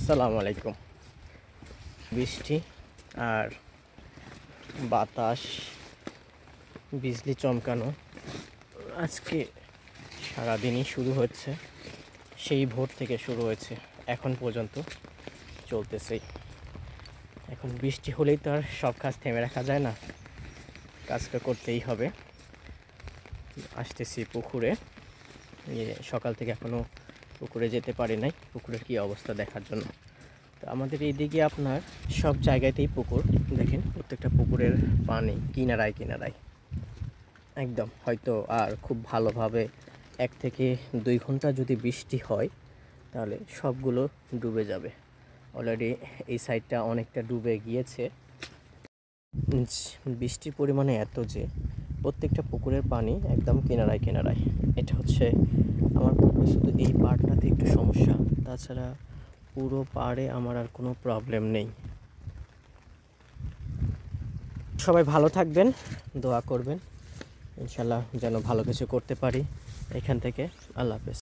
আসসালামু আলাইকুম। বৃষ্টি আর বাতাস, বিজলি চমকানো আজকে সারাদিনই শুরু হচ্ছে। সেই ভোর থেকে শুরু হয়েছে, এখন পর্যন্ত চলতেছেই। এখন বৃষ্টি হলেই তো আর সব কাজ থেমে রাখা যায় না, কাজটা করতেই হবে। আসতেছি পুকুরে, সকাল থেকে এখনও পুকুরে যেতে পারি নাই, পুকুরের কী অবস্থা দেখার জন্য। তো আমাদের এইদিকে আপনার সব জায়গাতেই পুকুর, দেখেন প্রত্যেকটা পুকুরের পানি কিনারায় কিনারায় একদম। হয়তো আর খুব ভালোভাবে 1 থেকে 2 ঘন্টা যদি বৃষ্টি হয় তাহলে সবগুলো ডুবে যাবে। অলরেডি এই সাইডটা অনেকটা ডুবে গিয়েছে। বৃষ্টির পরিমাণে এত যে প্রত্যেকটা পুকুরের পানি একদম কিনারায় কিনারায়। এটা হচ্ছে আমার পুকুরে শুধু এই পাড়টাতে একটু সমস্যা, তাছাড়া পুরো পাড়ে আমার আর কোনো প্রবলেম নেই। সবাই ভালো থাকবেন, দোয়া করবেন ইনশাল্লাহ যেন ভালো কিছু করতে পারি এখান থেকে। আল্লাহ হাফেজ।